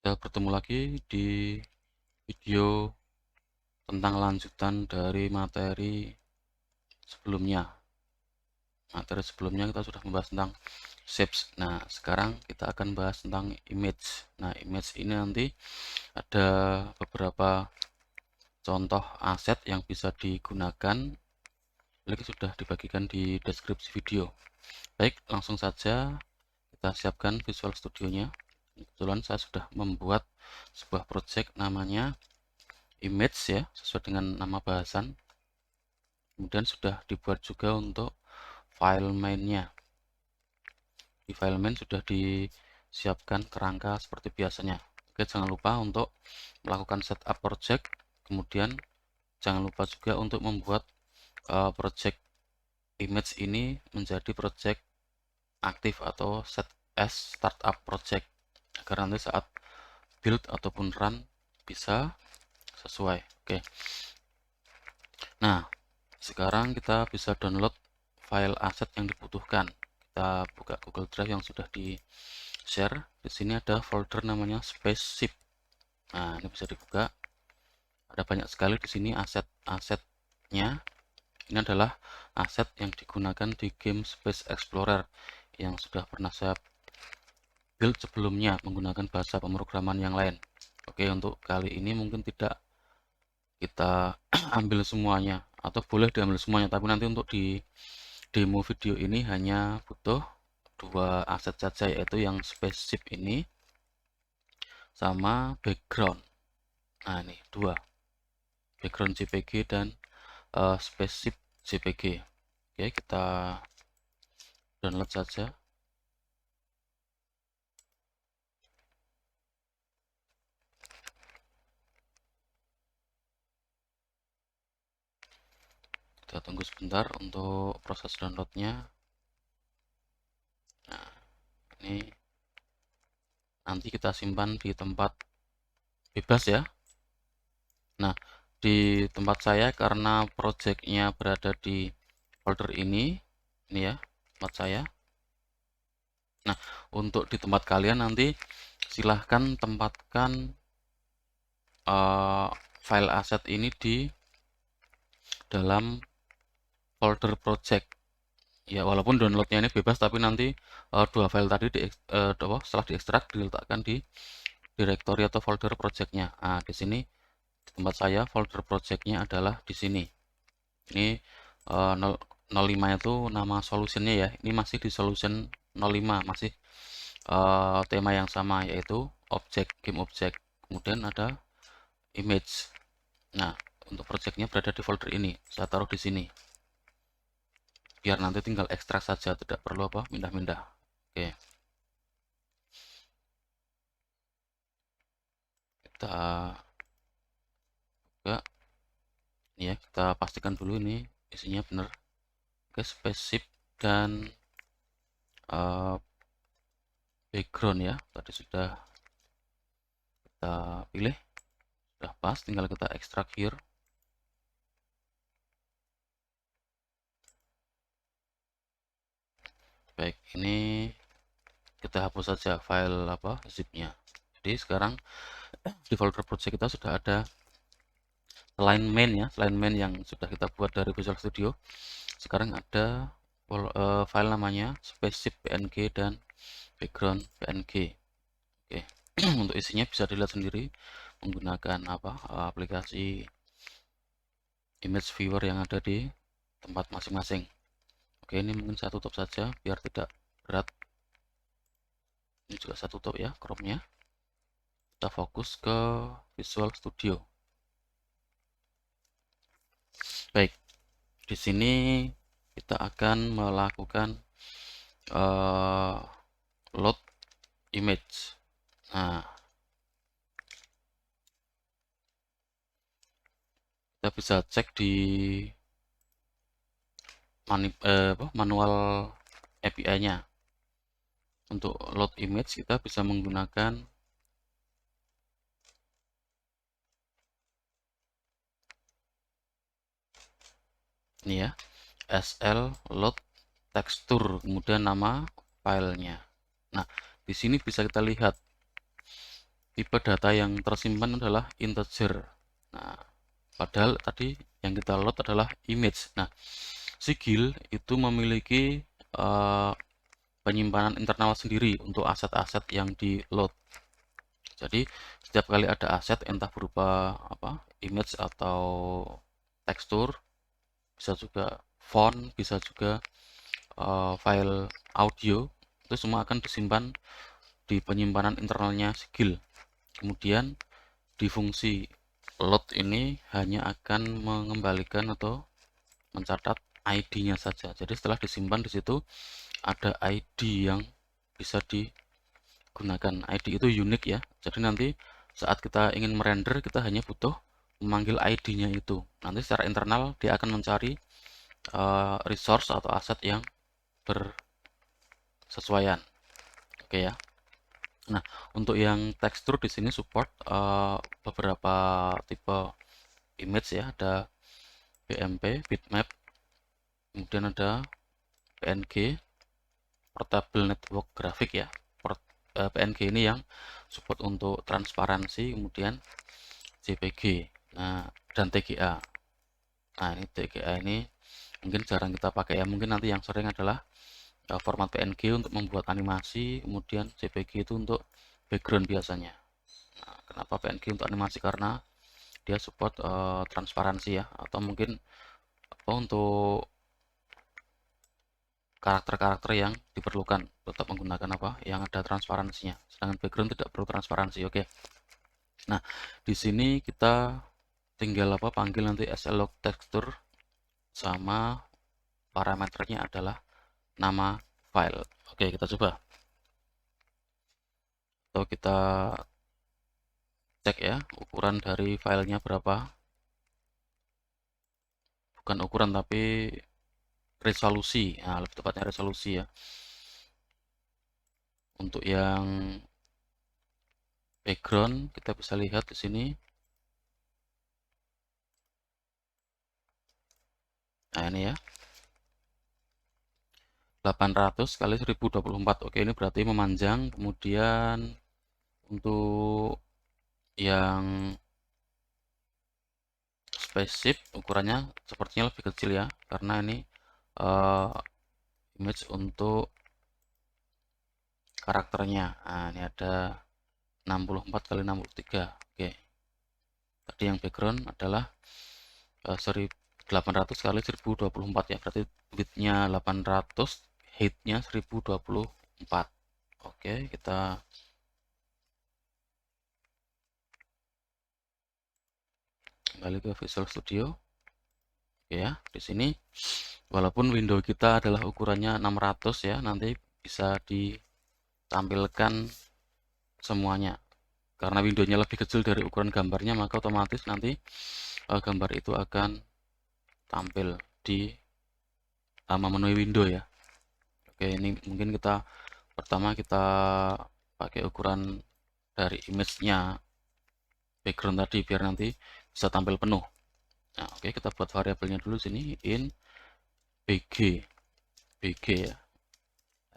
Kita bertemu lagi di video tentang lanjutan dari materi sebelumnya. Materi sebelumnya kita sudah membahas tentang shapes. Nah, sekarang kita akan bahas tentang image. Nah, image ini nanti ada beberapa contoh aset yang bisa digunakan. Link sudah dibagikan di deskripsi video. Baik, langsung saja kita siapkan Visual Studio-nya. Kebetulan saya sudah membuat sebuah project namanya image ya, sesuai dengan nama bahasan. Kemudian sudah dibuat juga untuk file main-nya. Di file main sudah disiapkan kerangka seperti biasanya. Oke, jangan lupa untuk melakukan setup project. Kemudian jangan lupa juga untuk membuat project image ini menjadi project aktif atau set as startup project agar nanti saat build ataupun run bisa sesuai. Oke. Nah, sekarang kita bisa download file aset yang dibutuhkan. Kita buka Google Drive yang sudah di share. Di sini ada folder namanya spaceship. Nah, ini bisa dibuka. Ada banyak sekali di sini aset-asetnya. Ini adalah aset yang digunakan di game Space Explorer yang sudah pernah saya build sebelumnya menggunakan bahasa pemrograman yang lain. Oke, untuk kali ini mungkin tidak kita ambil semuanya atau boleh diambil semuanya, tapi nanti untuk di demo video ini hanya butuh dua aset saja, yaitu yang spaceship ini sama background. Nah, ini dua, background JPG dan spaceship JPG. Oke, kita download saja. Kita tunggu sebentar untuk proses downloadnya. Nah, ini nanti kita simpan di tempat bebas ya. Nah, di tempat saya karena projectnya berada di folder ini ya tempat saya. Nah, untuk di tempat kalian nanti silahkan tempatkan file aset ini di dalam folder project. Ya, walaupun downloadnya ini bebas, tapi nanti dua file tadi setelah diekstrak diletakkan di directory atau folder projectnya. Nah, di sini di tempat saya folder projectnya adalah di sini. Ini 05 itu nama solutionnya ya. Ini masih di solution 05, masih tema yang sama, yaitu objek, game object. Kemudian ada image. Nah, untuk projectnya berada di folder ini. Saya taruh di sini. Biar nanti tinggal ekstrak saja, tidak perlu apa pindah-pindah. Oke. Kita buka. Ini ya, kita pastikan dulu ini isinya benar. Oke, spaceship dan background ya. Tadi sudah kita pilih. Sudah pas, tinggal kita ekstrak here. Baik, ini kita hapus saja file zipnya. Jadi sekarang di folder project kita sudah ada selain main ya, selain main yang sudah kita buat dari Visual Studio. Sekarang ada file namanya spaceship png dan background png. Oke. Untuk isinya bisa dilihat sendiri menggunakan aplikasi image viewer yang ada di tempat masing-masing. Oke, ini mungkin saya tutup saja biar tidak berat. Ini juga saya tutup ya Chrome-nya. Kita fokus ke Visual Studio. Baik, di sini kita akan melakukan load image. Nah, kita bisa cek di manual API-nya. Untuk load image kita bisa menggunakan ini ya, sl load texture, kemudian nama filenya. Nah, di sini bisa kita lihat tipe data yang tersimpan adalah integer. Nah, padahal tadi yang kita load adalah image. Nah, Sigil itu memiliki penyimpanan internal sendiri untuk aset-aset yang di load. Jadi setiap kali ada aset entah berupa image atau tekstur, bisa juga font, bisa juga file audio, itu semua akan disimpan di penyimpanan internalnya Sigil. Kemudian di fungsi load ini hanya akan mengembalikan atau mencatat ID-nya saja. Jadi setelah disimpan di situ ada ID yang bisa digunakan. ID itu unik ya. Jadi nanti saat kita ingin merender, kita hanya butuh memanggil ID-nya itu. Nanti secara internal dia akan mencari resource atau aset yang bersesuaian. Oke ya. Nah, untuk yang tekstur di sini support beberapa tipe image ya, ada BMP, bitmap, kemudian ada PNG, portable network graphic ya. PNG ini yang support untuk transparansi, kemudian JPG, nah dan TGA. Nah, ini TGA ini mungkin jarang kita pakai ya, mungkin nanti yang sering adalah format PNG untuk membuat animasi, kemudian JPG itu untuk background biasanya. Nah, kenapa PNG untuk animasi? Karena dia support transparansi ya, atau mungkin untuk karakter-karakter yang diperlukan tetap menggunakan yang ada transparansinya, sedangkan background tidak perlu transparansi. Oke. Nah, di sini kita tinggal panggil nanti slog texture, sama parameternya adalah nama file. Oke, kita coba. Atau kita cek ya ukuran dari filenya berapa. Bukan ukuran tapi resolusi. Nah, lebih tepatnya resolusi ya. Untuk yang background kita bisa lihat di sini. Nah, ini ya. 800 kali 1024. Oke, ini berarti memanjang. Kemudian untuk yang spaceship ukurannya sepertinya lebih kecil ya, karena ini image untuk karakternya. Nah, ini ada 64 kali 63. Oke. Tadi yang background adalah 1800 kali 1024 ya. Berarti widthnya 800, heightnya 1024. Oke, kita kembali ke Visual Studio. Oke ya, di sini walaupun window kita adalah ukurannya 600 ya, nanti bisa ditampilkan semuanya. Karena windownya lebih kecil dari ukuran gambarnya, maka otomatis nanti gambar itu akan tampil di memenuhi window ya. Oke, ini mungkin pertama kita pakai ukuran dari image-nya background tadi biar nanti bisa tampil penuh. Nah, oke, kita buat variabelnya dulu sini, in bg ya,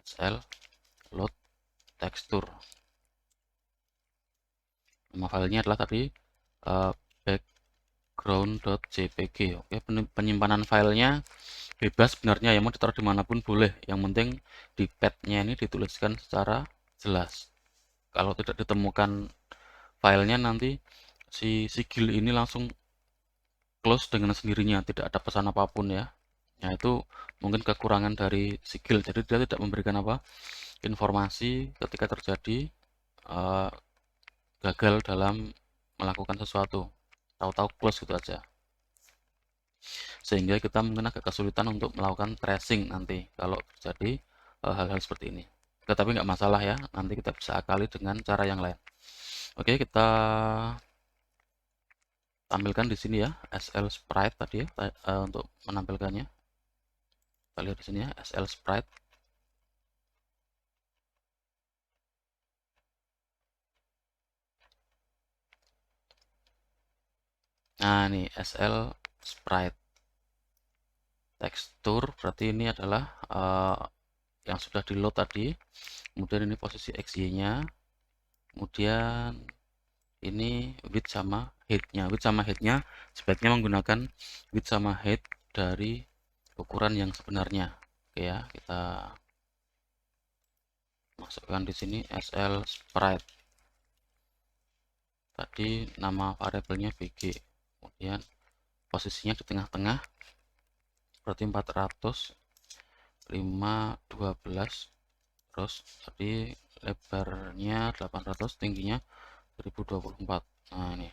sl load texture. Nama filenya adalah tadi background.jpg. Oke, penyimpanan filenya bebas sebenarnya ya, mau ditaruh dimanapun boleh, yang penting di padnya ini dituliskan secara jelas. Kalau tidak ditemukan filenya, nanti si Sigil ini langsung close dengan sendirinya, tidak ada pesan apapun ya. Nah, itu mungkin kekurangan dari Sigil, jadi dia tidak memberikan informasi ketika terjadi gagal dalam melakukan sesuatu, tahu-tahu close gitu aja, sehingga kita mungkin agak kesulitan untuk melakukan tracing nanti kalau terjadi hal-hal seperti ini. Tetapi nggak masalah ya, nanti kita bisa akali dengan cara yang lain. Oke, kita tampilkan di sini ya SL Sprite tadi ya, untuk menampilkannya. Kita lihat di sini ya, SL Sprite. Nah, ini SL Sprite tekstur, berarti ini adalah yang sudah di load tadi. Kemudian ini posisi XY-nya. Kemudian ini width sama height-nya. Width sama height-nya sebaiknya menggunakan width sama height dari ukuran yang sebenarnya. Oke ya, kita masukkan di sini SL sprite. Tadi nama variabelnya VG. Kemudian posisinya di tengah-tengah, berarti 400, 5, 12. Terus tadi lebarnya 800, tingginya 1024. Nah, ini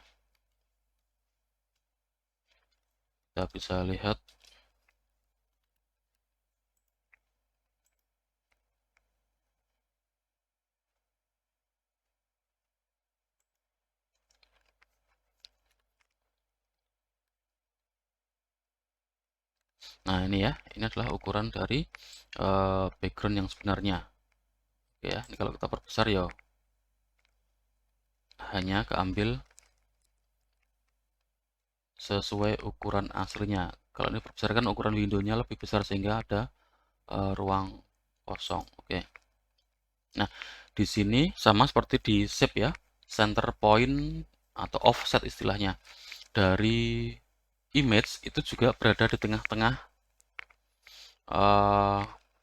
kita bisa lihat. Nah, ini ya, ini adalah ukuran dari background yang sebenarnya. Oke ya, ini kalau kita perbesar ya hanya keambil sesuai ukuran aslinya. Kalau ini perbesar kan ukuran windownya lebih besar sehingga ada ruang kosong. Oke. Nah, di sini sama seperti di shape ya, center point atau offset istilahnya dari image itu juga berada di tengah-tengah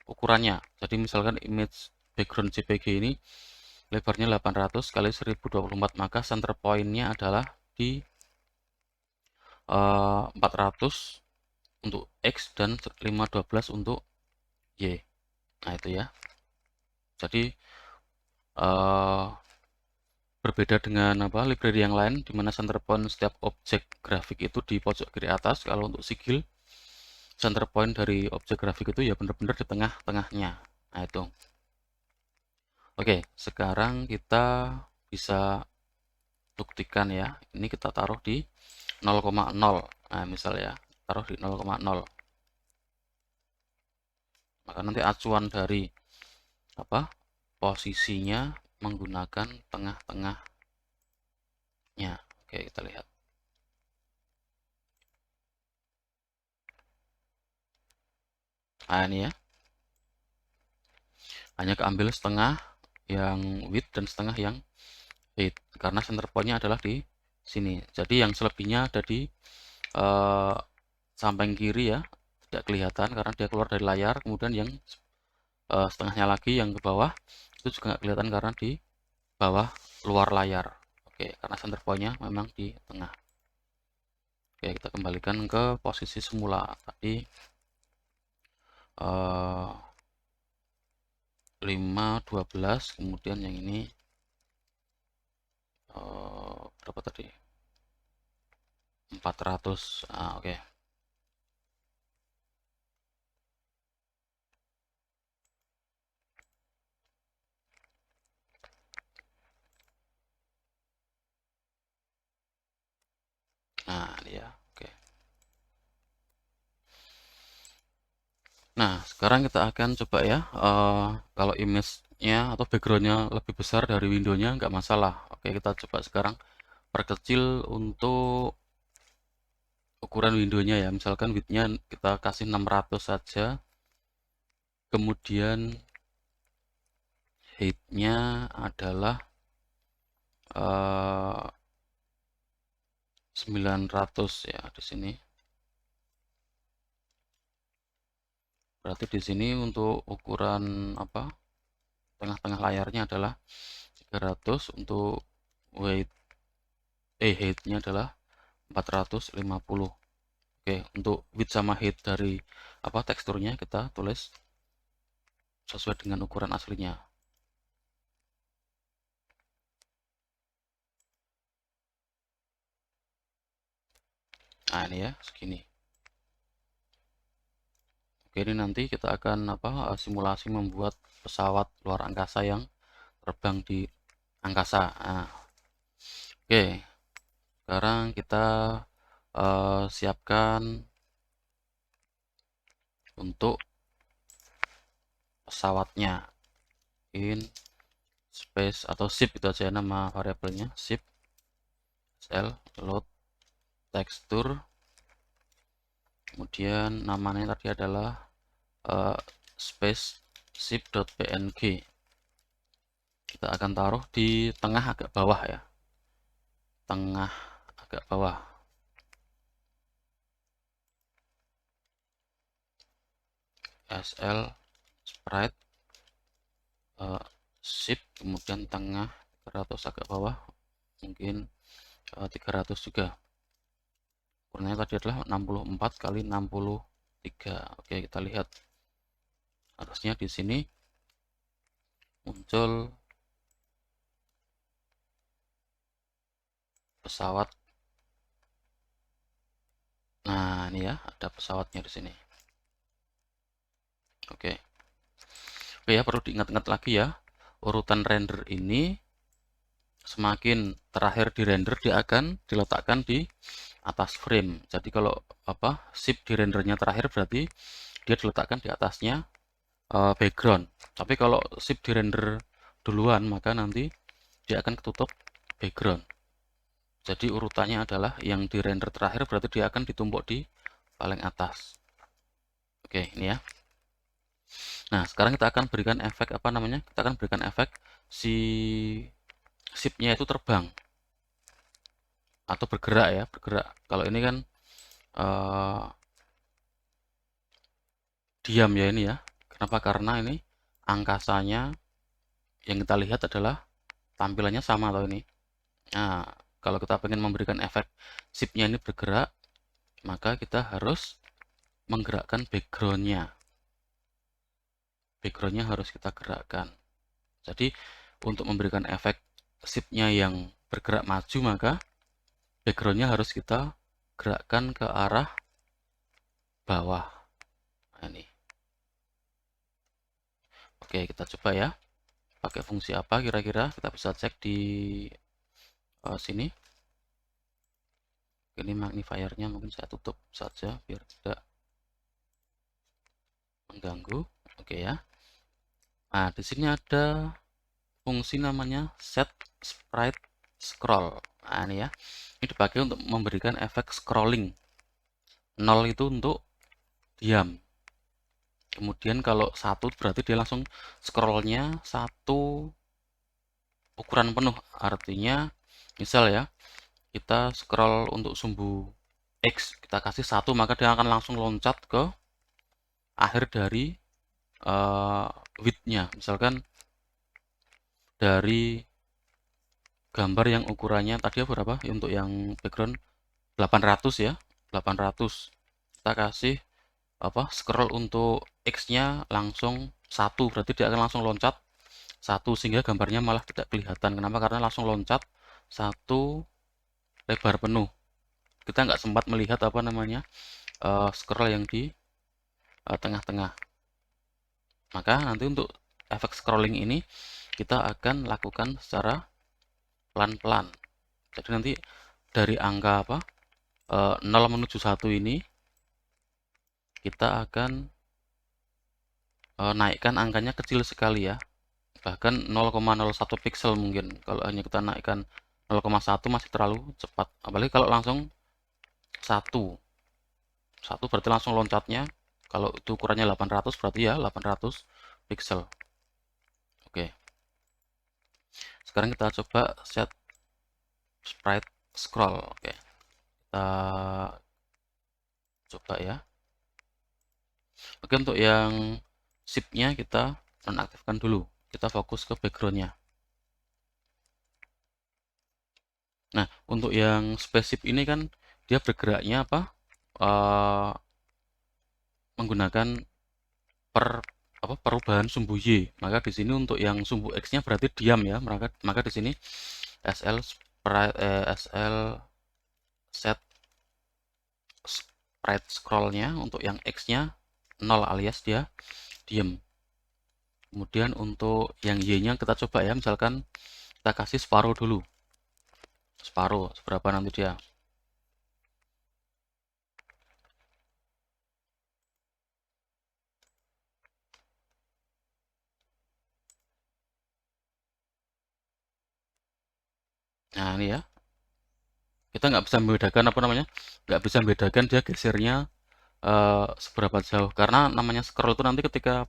ukurannya. Jadi misalkan image background JPG ini lebarnya 800 kali 1024, maka center point-nya adalah di 400 untuk X dan 512 untuk Y. Nah, itu ya. Jadi berbeda dengan library yang lain di mana center point setiap objek grafik itu di pojok kiri atas. Kalau untuk sigil center point dari objek grafik itu ya benar-benar di tengah-tengahnya. Nah, itu. Oke, sekarang kita bisa buktikan ya. Ini kita taruh di 0,0. Nah, misal ya, taruh di 0,0. Maka nanti acuan dari posisinya menggunakan tengah-tengahnya. Oke, kita lihat. Nah, ini ya. Hanya keambil setengah yang width dan setengah yang height karena center point-nya adalah di sini. Jadi yang selebihnya ada di samping kiri ya, tidak kelihatan karena dia keluar dari layar. Kemudian yang setengahnya lagi yang ke bawah itu juga nggak kelihatan karena di bawah luar layar. Oke, karena center point-nya memang di tengah. Oke, kita kembalikan ke posisi semula tadi 5, 12, kemudian yang ini berapa tadi? 400. Oke. Nah, dia. Oke. Nah, sekarang kita akan coba ya, kalau image-nya atau background-nya lebih besar dari window-nya nggak masalah. Oke, kita coba sekarang perkecil untuk ukuran window-nya ya. Misalkan width-nya kita kasih 600 saja. Kemudian height-nya adalah 900 ya di sini. Berarti di sini untuk ukuran tengah-tengah layarnya adalah 300, untuk height-nya adalah 450. Oke, untuk width sama height dari teksturnya kita tulis sesuai dengan ukuran aslinya. Nah, ini ya, segini. Oke, ini nanti kita akan simulasi membuat pesawat luar angkasa yang terbang di angkasa. Nah, oke, sekarang kita siapkan untuk pesawatnya. In space atau ship itu aja nama variabelnya, ship sl load tekstur. Kemudian namanya tadi adalah space ship.png. Kita akan taruh di tengah agak bawah ya. tengah agak bawah. SL sprite shift kemudian tengah 300 agak bawah, mungkin 300 juga. Ukurannya tadi adalah 64 kali 63. Oke, kita lihat. Harusnya di sini muncul pesawat. Nah, ini ya, ada pesawatnya di sini. Oke. Oke ya, perlu diingat-ingat lagi ya. Urutan render ini semakin terakhir di render dia akan diletakkan di atas frame. Jadi kalau shift di rendernya terakhir berarti dia diletakkan di atasnya background. Tapi kalau shift di render duluan maka nanti dia akan ketutup background. Jadi urutannya adalah yang di render terakhir berarti dia akan ditumpuk di paling atas. Oke, ini ya. Nah, sekarang kita akan berikan efek apa namanya? Kita akan berikan efek si ship-nya itu terbang atau bergerak ya, bergerak. Kalau ini kan diam ya ini ya. Kenapa? Karena ini angkasanya yang kita lihat adalah tampilannya sama atau ini. Nah, kalau kita ingin memberikan efek ship-nya ini bergerak, maka kita harus menggerakkan background-nya. Background-nya harus kita gerakkan. Jadi untuk memberikan efek ship-nya yang bergerak maju, maka background-nya harus kita gerakkan ke arah bawah. Nah, ini. Oke, kita coba ya. Pakai fungsi apa kira-kira? Kita bisa cek di sini. Ini magnifiernya mungkin saya tutup saja biar tidak mengganggu. Oke ya. Nah, di sini ada fungsi namanya set sprite scroll. Nah, ini ya. Ini dipakai untuk memberikan efek scrolling. 0 itu untuk diam. Kemudian kalau 1 berarti dia langsung scrollnya 1 ukuran penuh. Artinya misal ya, kita scroll untuk sumbu X, kita kasih 1, maka dia akan langsung loncat ke akhir dari width-nya. Misalkan dari gambar yang ukurannya tadi berapa ya, untuk yang background 800 ya, 800. Kita kasih scroll untuk X-nya langsung 1, berarti dia akan langsung loncat 1 sehingga gambarnya malah tidak kelihatan. Kenapa? Karena langsung loncat 1 lebar penuh. Kita nggak sempat melihat scroll yang di tengah-tengah. Maka nanti untuk efek scrolling ini kita akan lakukan secara pelan-pelan. Jadi nanti dari angka 0 menuju 1 ini kita akan naikkan angkanya kecil sekali ya. Bahkan 0,01 pixel mungkin. Kalau hanya kita naikkan 0,1 masih terlalu cepat. Apalagi kalau langsung 1 berarti langsung loncatnya. Kalau itu ukurannya 800 berarti ya 800 pixel. Oke. Sekarang kita coba set sprite scroll. Oke. Kita coba ya. Oke, untuk yang shift-nya kita nonaktifkan dulu. Kita fokus ke background-nya. Nah, untuk yang spaceship ini kan dia bergeraknya menggunakan perubahan sumbu Y. Maka di sini untuk yang sumbu X-nya berarti diam ya. Maka di sini SL set sprite scroll-nya untuk yang X-nya 0 alias dia diam. Kemudian untuk yang Y-nya kita coba ya, misalkan kita kasih separuh dulu. Separuh, seberapa nanti dia. Nah, ini ya. Kita nggak bisa membedakan nggak bisa membedakan dia gesernya seberapa jauh. Karena namanya scroll itu nanti ketika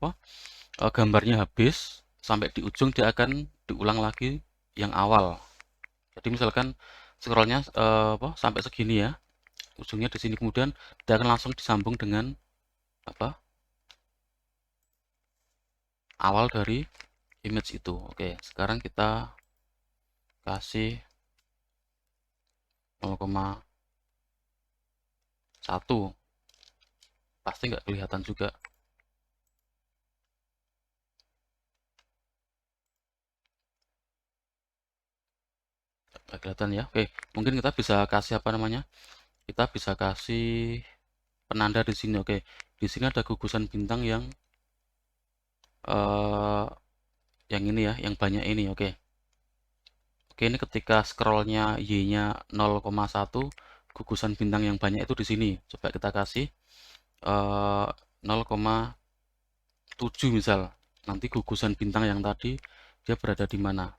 gambarnya habis sampai di ujung dia akan diulang lagi yang awal. Jadi misalkan scrollnya sampai segini ya, ujungnya di sini, kemudian dia akan langsung disambung dengan awal dari image itu. Oke, sekarang kita kasih 0,1, pasti nggak kelihatan juga. Nggak kelihatan ya. Oke, mungkin kita bisa kasih apa namanya? Kita bisa kasih penanda di sini. Oke, di sini ada gugusan bintang yang ini ya, yang banyak ini. Oke. Oke, ini ketika scrollnya Y-nya 0,1, gugusan bintang yang banyak itu di sini. Coba kita kasih 0,7 misal. Nanti gugusan bintang yang tadi dia berada di mana?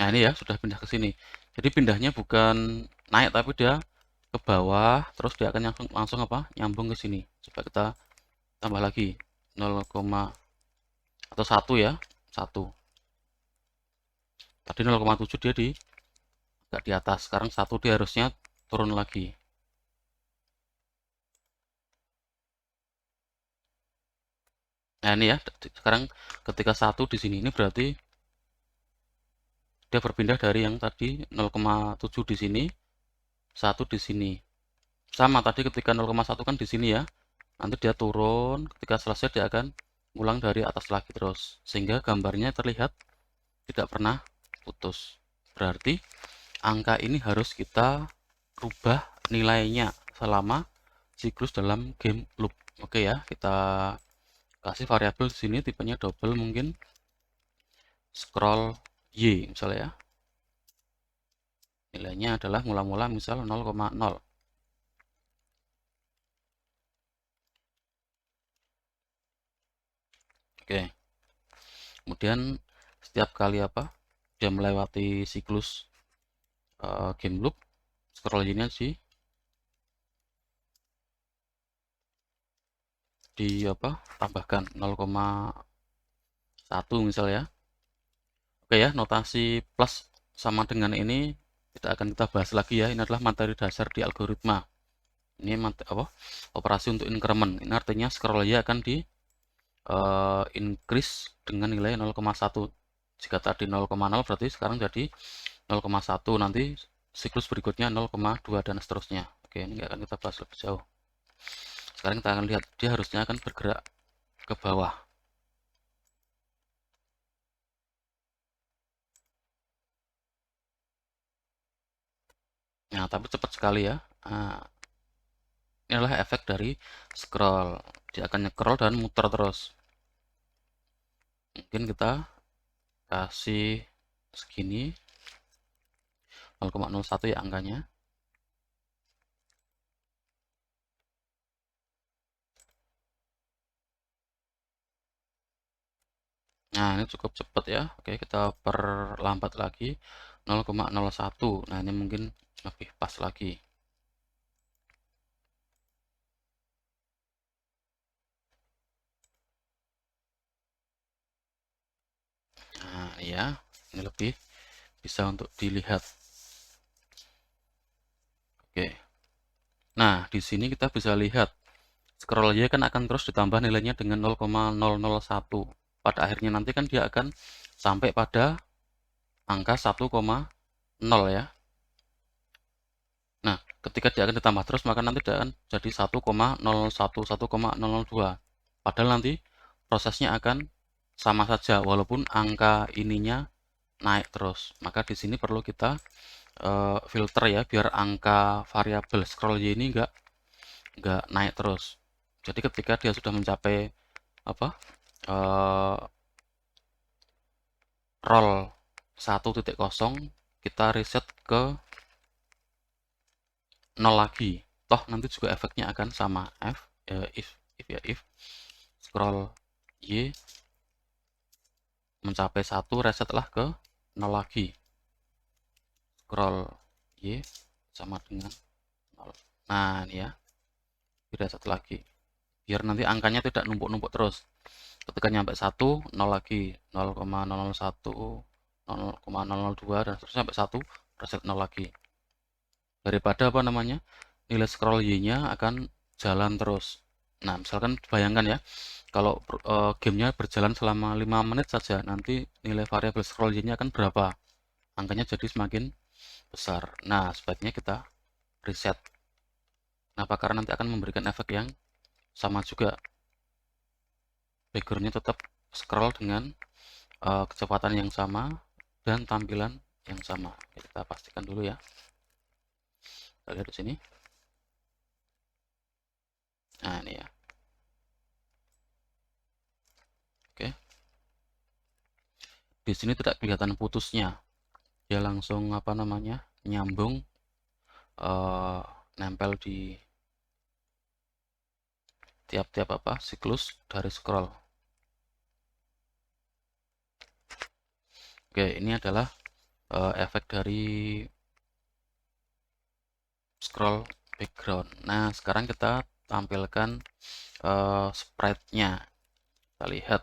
Nah, ini ya sudah pindah ke sini. Jadi pindahnya bukan naik tapi dia ke bawah, terus dia akan langsung apa? Nyambung ke sini. Coba kita tambah lagi 0, atau 1 ya. 1. Tadi 0,7 dia agak di atas. Sekarang 1 dia harusnya turun lagi. Nah, ini ya. Sekarang ketika 1 di sini, ini berarti dia berpindah dari yang tadi 0,7 di sini, 1 di sini. Sama tadi ketika 0,1 kan di sini ya. Nanti dia turun, ketika selesai dia akan ulang dari atas lagi terus. Sehingga gambarnya terlihat tidak pernah putus. Berarti angka ini harus kita rubah nilainya selama siklus dalam game loop. Oke ya, kita kasih variabel di sini tipenya double, mungkin scroll Y misalnya ya. Nilainya adalah mula-mula misal 0,0. Oke. Kemudian setiap kali dia melewati siklus game loop, scroll Y-nya sih tambahkan 0,1 misal ya. Oke ya, notasi plus sama dengan ini tidak akan kita bahas lagi ya. Ini adalah materi dasar di algoritma. Ini operasi untuk increment. Ini artinya scroll Y akan di increase dengan nilai 0,1. Jika tadi 0,0 berarti sekarang jadi 0,1. Nanti siklus berikutnya 0,2 dan seterusnya. Oke, ini nggak akan kita bahas lebih jauh. Sekarang kita akan lihat dia harusnya akan bergerak ke bawah. Nah, tapi cepat sekali ya. Nah, ini adalah efek dari scroll. Dia akan nge-scroll dan muter terus. Mungkin kita kasih segini 0,01 ya angkanya. Nah, ini cukup cepat ya. Oke, kita perlambat lagi 0,01. Nah, ini mungkin lebih pas lagi. Nah, ya, ini lebih bisa untuk dilihat. Oke. Nah, di sini kita bisa lihat scroll Y kan akan terus ditambah nilainya dengan 0,001. Pada akhirnya nanti kan dia akan sampai pada angka 1,0 ya. Nah, ketika dia akan ditambah terus, maka nanti dia akan jadi 1,001, 1,002. Padahal nanti prosesnya akan sama saja, walaupun angka ininya naik terus. Maka di sini perlu kita filter ya, biar angka variabel scroll Y ini nggak naik terus. Jadi ketika dia sudah mencapai roll 1.0, kita reset ke 0 lagi. Toh nanti juga efeknya akan sama. If scroll Y mencapai 1, resetlah ke 0 lagi. Scroll Y sama dengan 0. Nah, ini ya. Reset lagi. biar nanti angkanya tidak numpuk-numpuk terus. Ketika nyampe 1, 0 lagi, 0,001, 0,002 dan seterusnya sampai 1, reset 0 lagi. Daripada apa namanya? Nilai scroll Y-nya akan jalan terus. Nah, misalkan bayangkan ya, kalau gamenya berjalan selama 5 menit saja, nanti nilai variabel scroll Y-nya akan berapa? Angkanya jadi semakin besar. Nah, sebaiknya kita reset. Kenapa? Karena nanti akan memberikan efek yang sama juga. Backgroundnya tetap scroll dengan kecepatan yang sama dan tampilan yang sama. Kita pastikan dulu ya. Kita lihat di sini. Nah, ini ya. Oke. Di sini tidak kelihatan putusnya. Dia langsung apa namanya? Nyambung, nempel di tiap-tiap apa? Siklus dari scroll. Oke, ini adalah efek dari scroll background. Nah, sekarang kita tampilkan sprite-nya. Kita lihat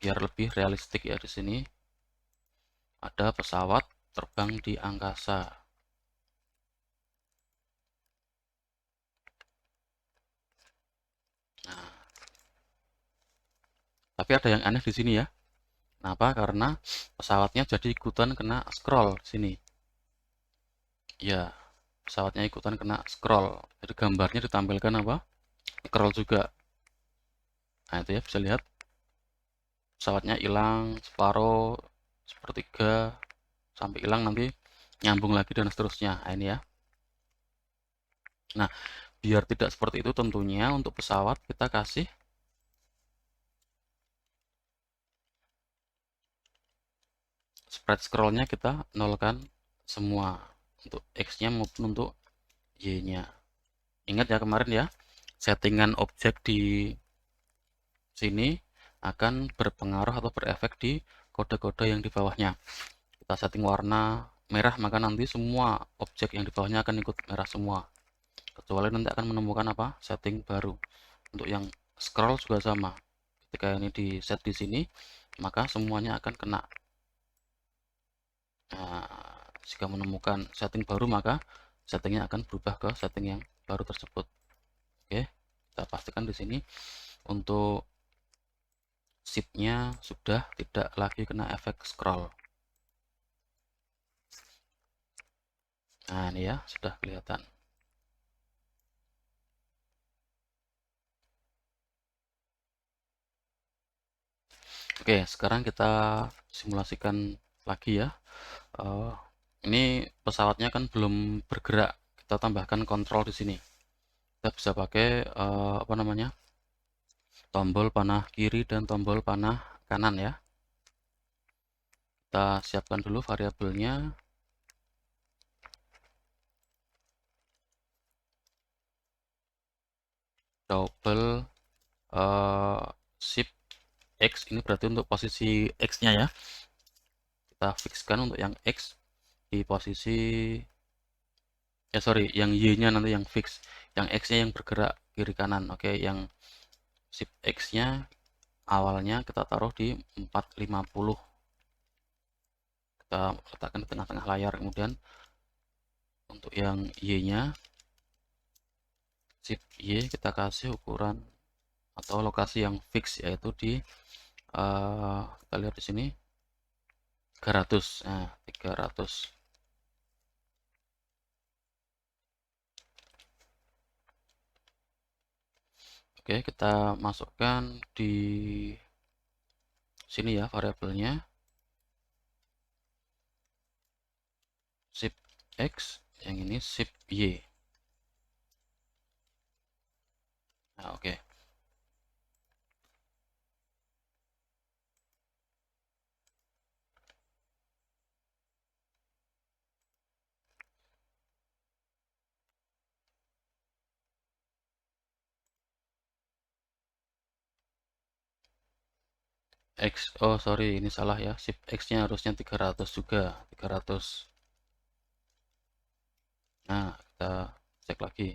biar lebih realistik ya. Di sini ada pesawat terbang di angkasa. Nah, tapi ada yang aneh di sini ya. Kenapa? Karena pesawatnya jadi ikutan kena scroll di sini. Ya, pesawatnya ikutan kena scroll. Jadi gambarnya ditampilkan apa? Scroll juga. Nah, itu ya bisa lihat. Pesawatnya hilang separuh, sepertiga, sampai hilang nanti nyambung lagi dan seterusnya. Nah, ini ya. Nah, biar tidak seperti itu tentunya untuk pesawat kita kasih spread scrollnya kita nolkan semua untuk X-nya maupun untuk Y-nya. Ingat ya kemarin ya, settingan objek di sini akan berpengaruh atau berefek di kode-kode yang di bawahnya. Kita setting warna merah, maka nanti semua objek yang di bawahnya akan ikut merah semua. Kecuali nanti akan menemukan apa? Setting baru. Untuk yang scroll juga sama. Ketika ini di set di sini, maka semuanya akan kena. Nah, jika menemukan setting baru, maka settingnya akan berubah ke setting yang baru tersebut. Oke, kita pastikan di sini untuk shift-nya sudah tidak lagi kena efek scroll. Nah, ini ya, sudah kelihatan. Oke, sekarang kita simulasikan lagi ya. Ini pesawatnya kan belum bergerak. Kita tambahkan kontrol di sini. Kita bisa pakai apa namanya? Tombol panah kiri dan tombol panah kanan ya. Kita siapkan dulu variabelnya. Double shift X, ini berarti untuk posisi X-nya ya. Kita fixkan untuk yang X di posisi sorry, yang Y-nya nanti yang fix, yang X-nya yang bergerak kiri kanan. Oke, yang shift X-nya awalnya kita taruh di 450. Kita letakkan di tengah-tengah layar. Kemudian untuk yang Y-nya shift Y kita kasih ukuran atau lokasi yang fix, yaitu di kita lihat di sini 300. Nah, 300. Oke, kita masukkan di sini ya variabelnya shift X, yang ini shift Y. Nah, oke. X, oh sorry, ini salah ya, shift X nya harusnya 300 juga, 300. Nah, kita cek lagi.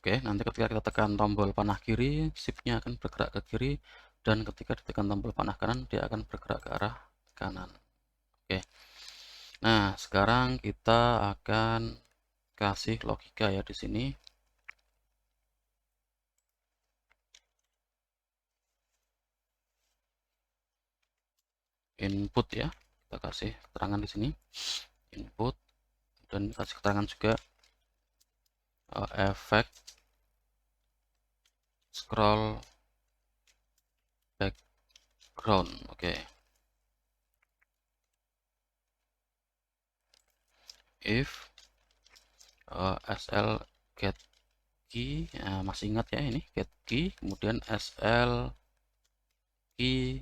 Oke, nanti ketika kita tekan tombol panah kiri, shift-nya akan bergerak ke kiri, dan ketika ditekan tombol panah kanan, dia akan bergerak ke arah kanan. Oke. Nah, sekarang kita akan kasih logika ya di sini. Input ya. Kita kasih keterangan di sini. Input, dan kasih keterangan juga efek scroll background. Oke. If SL get key, masih ingat ya ini get key, kemudian SL key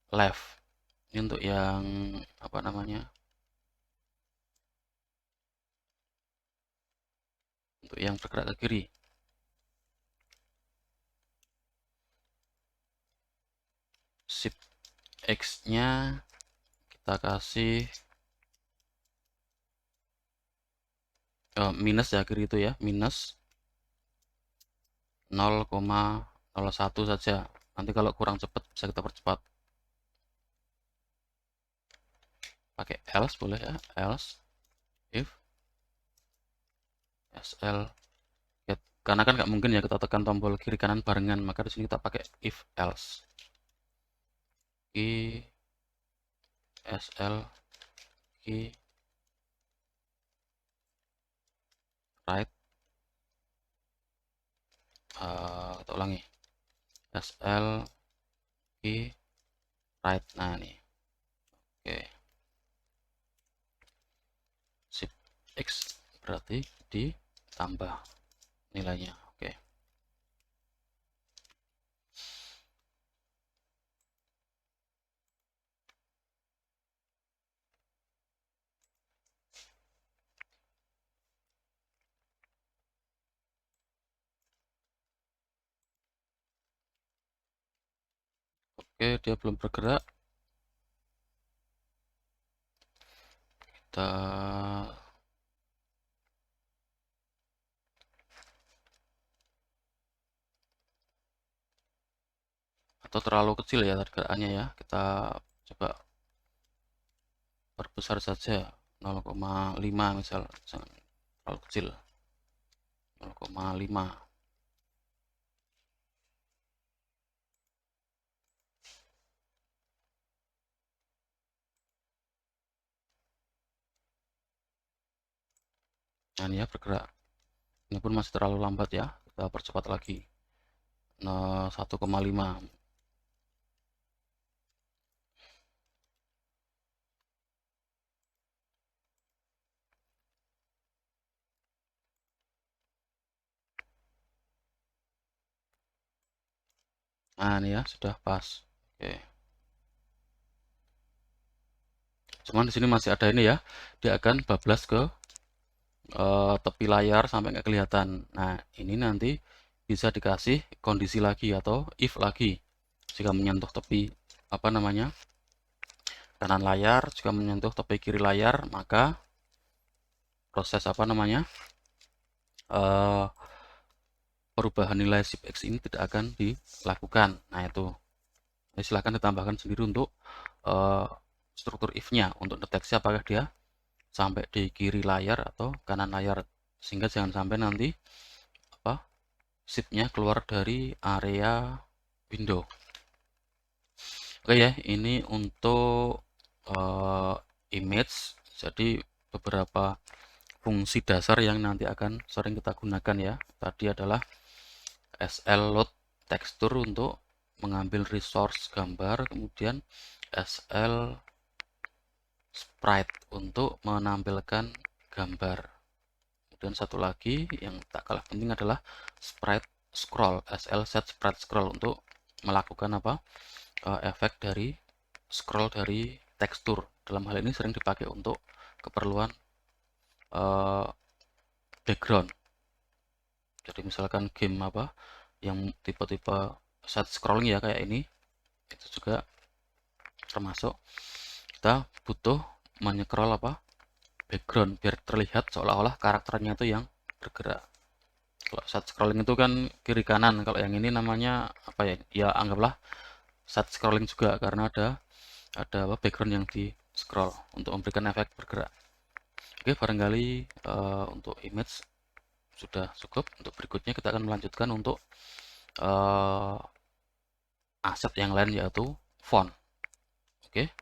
left. Ini untuk yang apa namanya? Untuk yang bergerak ke kiri. Shift X-nya kita kasih minus ya, kiri itu ya, minus 0,01 saja. Nanti kalau kurang cepat bisa kita percepat. Pakai else boleh ya, else if SL get, karena kan nggak mungkin ya kita tekan tombol kiri kanan barengan, maka di sini kita pakai if else. Key SL key right, kita ulangi, SL key right. Nah ini oke. Shift X berarti ditambah nilainya. Oke. Oke, dia belum bergerak. Kita atau terlalu kecil ya gerakannya ya. Kita coba perbesar saja 0,5 misal, jangan terlalu kecil. 0,5. Nah ini ya bergerak. Ini pun masih terlalu lambat ya. Kita percepat lagi. 1,5. Nah ini ya sudah pas. Oke. Cuman di sini masih ada ini ya. Dia akan bablas ke tepi layar sampai nggak kelihatan. Nah ini nanti bisa dikasih kondisi lagi atau if lagi. Jika menyentuh tepi apa namanya kanan layar, jika menyentuh tepi kiri layar, maka proses apa namanya perubahan nilai shift X ini tidak akan dilakukan. Nah itu silahkan ditambahkan sendiri untuk struktur if-nya untuk deteksi apakah dia sampai di kiri layar atau kanan layar, sehingga jangan sampai nanti apa shift-nya keluar dari area window. Oke ya, ini untuk image. Jadi beberapa fungsi dasar yang nanti akan sering kita gunakan ya. Tadi adalah SL load tekstur untuk mengambil resource gambar, kemudian SL sprite untuk menampilkan gambar. Kemudian satu lagi yang tak kalah penting adalah sprite scroll, SL set sprite scroll untuk melakukan apa efek dari scroll dari tekstur. Dalam hal ini sering dipakai untuk keperluan background. Jadi misalkan game apa yang tipe-tipe set scrolling ya kayak ini, itu juga termasuk kita butuh menyecroll apa background biar terlihat seolah-olah karakternya itu yang bergerak. Kalau side scrolling itu kan kiri kanan, kalau yang ini namanya apa ya? Ya anggaplah side scrolling juga karena ada apa background yang di scroll untuk memberikan efek bergerak. Oke, barangkali untuk image sudah cukup. Untuk berikutnya kita akan melanjutkan untuk aset yang lain yaitu font. Oke.